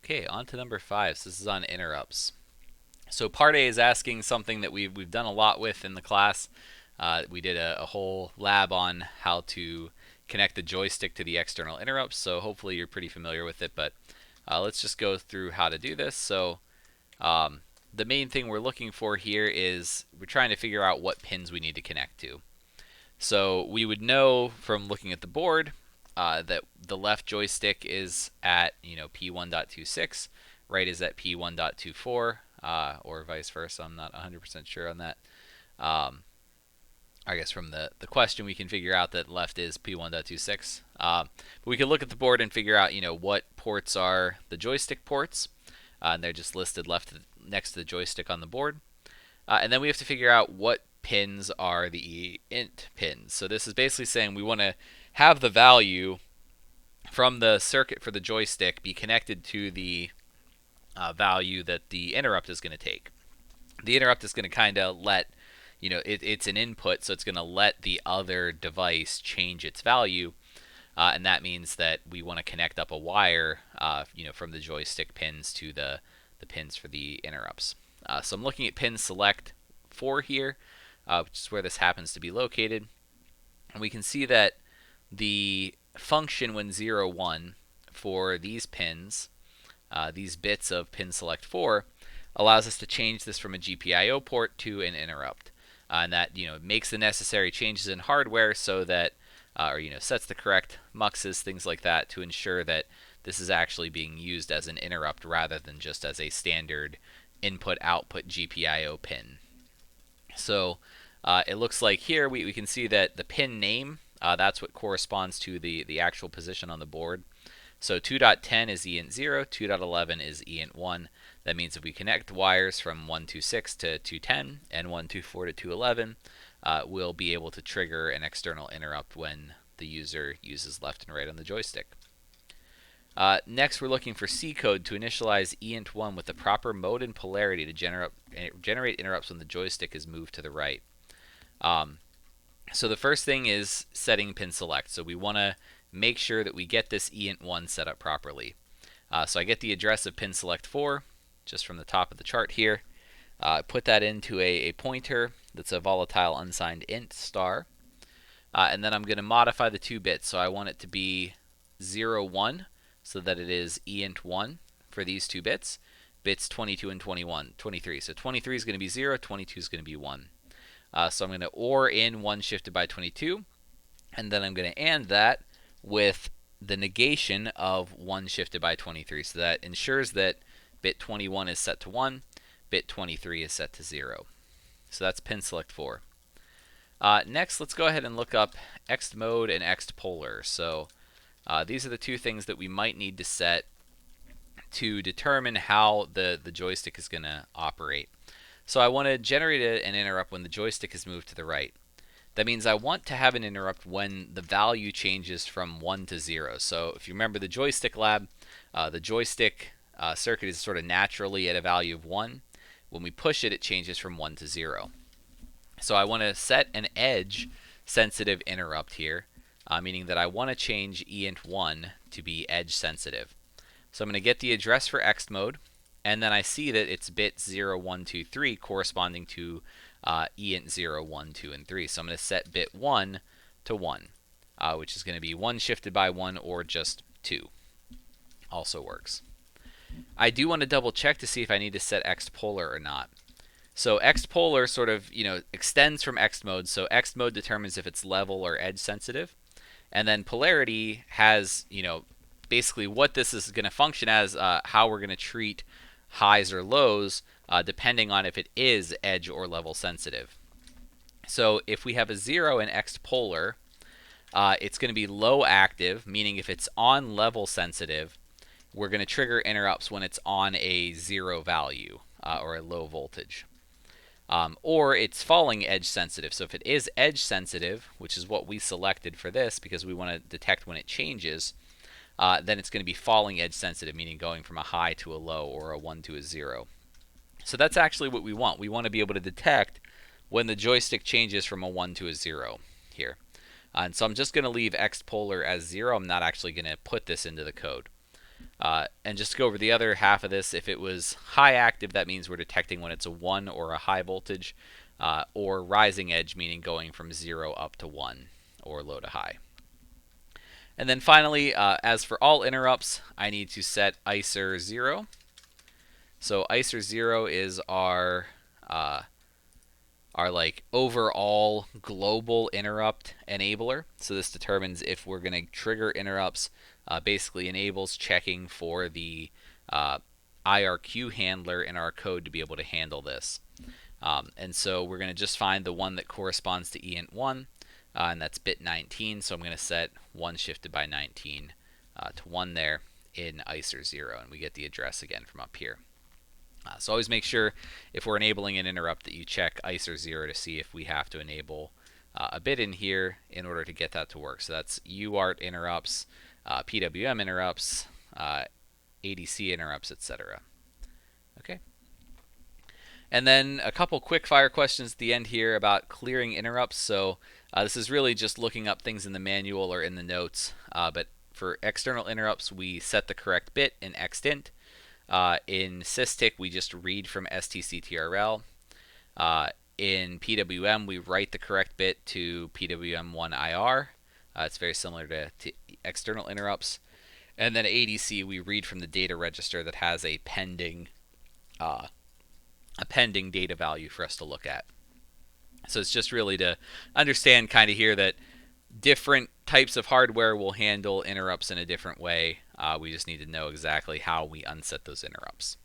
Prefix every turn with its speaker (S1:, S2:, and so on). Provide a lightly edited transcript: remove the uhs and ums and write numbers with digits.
S1: Okay, on to number 5. So this is on interrupts. So part A is asking something that we've done a lot with in the class. We did a whole lab on how to connect the joystick to the external interrupts, so hopefully you're pretty familiar with it, but let's just go through how to do this. So the main thing we're looking for here is we're trying to figure out what pins we need to connect to. So we would know from looking at the board that the left joystick is at P1.26, right is at P1.24, or vice versa. I'm not 100% sure on that. I guess from the question we can figure out that left is P1.26. But we can look at the board and figure out what ports are the joystick ports, and they're just listed next to the joystick on the board. And then we have to figure out what pins are the int pins. So this is basically saying we want to have the value from the circuit for the joystick be connected to the value that the interrupt is going to take. The interrupt is going to kind of let, it's an input, so it's going to let the other device change its value. And that means that we want to connect up a wire, from the joystick pins to the pins for the interrupts. So I'm looking at pin select 4 here, which is where this happens to be located. And we can see that the function when 0, 1 for these pins, these bits of pin select 4, allows us to change this from a GPIO port to an interrupt. And that makes the necessary changes in hardware so that, or sets the correct muxes, things like that, to ensure that this is actually being used as an interrupt rather than just as a standard input-output GPIO pin. So it looks like here we can see that the pin name, that's what corresponds to the actual position on the board. So 2.10 is EINT0, 2.11 is EINT1. That means if we connect wires from 126 to 210 and 124 to 211, we'll be able to trigger an external interrupt when the user uses left and right on the joystick. Next, we're looking for C code to initialize EINT1 with the proper mode and polarity to generate interrupts when the joystick is moved to the right. So the first thing is setting pin select. So we want to make sure that we get this EINT1 set up properly. So I get the address of pin select 4 just from the top of the chart here. Put that into a pointer that's a volatile unsigned int star. And then I'm going to modify the 2 bits. So I want it to be 0, 1, so that it is EINT1 for these 2 bits, bits 22 and 23. So 23 is going to be 0, 22 is going to be 1. So I'm going to OR in 1 shifted by 22, and then I'm going to AND that with the negation of 1 shifted by 23. So that ensures that bit 21 is set to 1, bit 23 is set to 0. So that's pin select 4. Next, let's go ahead and look up Ext mode and Ext polar. So these are the 2 things that we might need to set to determine how the joystick is going to operate. So I want to generate an interrupt when the joystick is moved to the right. That means I want to have an interrupt when the value changes from 1 to 0. So if you remember the joystick lab, the joystick circuit is sort of naturally at a value of 1. When we push it, it changes from 1 to 0. So I want to set an edge sensitive interrupt here, meaning that I want to change EINT1 to be edge sensitive. So I'm going to get the address for Ext mode, and then I see that it's bit 0, 1, 2, 3 corresponding to EINT 0, 1, 2, and 3. So I'm going to set bit 1 to 1, which is going to be 1 shifted by 1 or just 2. Also works. I do want to double check to see if I need to set Ext polar or not. So Ext polar sort of extends from Ext mode. So Ext mode determines if it's level or edge sensitive. And then polarity has, basically what this is going to function as, how we're going to treat highs or lows, depending on if it is edge or level sensitive. So if we have a 0 in Ext polar, it's going to be low active, meaning if it's on level sensitive, we're going to trigger interrupts when it's on a 0 value or a low voltage. Or it's falling edge sensitive. So if it is edge sensitive, which is what we selected for this because we want to detect when it changes, then it's going to be falling edge sensitive, meaning going from a high to a low or a 1 to a 0. So that's actually what we want. We want to be able to detect when the joystick changes from a 1 to a 0 here. And so I'm just going to leave Ext polar as 0. I'm not actually going to put this into the code. And just to go over the other half of this, if it was high active, that means we're detecting when it's a 1 or a high voltage, or rising edge, meaning going from 0 up to 1 or low to high. And then finally, as for all interrupts, I need to set ICER 0. So ICER 0 is our like overall global interrupt enabler. So this determines if we're going to trigger interrupts. Basically enables checking for the IRQ handler in our code to be able to handle this. And so we're going to just find the one that corresponds to EINT1, and that's bit 19. So I'm going to set 1 shifted by 19 to 1 there in ICER 0, and we get the address again from up here. So always make sure if we're enabling an interrupt that you check ICER 0 to see if we have to enable a bit in here in order to get that to work. So that's UART interrupts, PWM interrupts, ADC interrupts, etc. Okay. And then a couple quick fire questions at the end here about clearing interrupts. So this is really just looking up things in the manual or in the notes. But for external interrupts, we set the correct bit in extint. In SysTick, we just read from stctrl. In PWM, we write the correct bit to PWM1IR. It's very similar to external interrupts. And then ADC, we read from the data register that has a pending data value for us to look at. So it's just really to understand kind of here that different types of hardware will handle interrupts in a different way. We just need to know exactly how we unset those interrupts.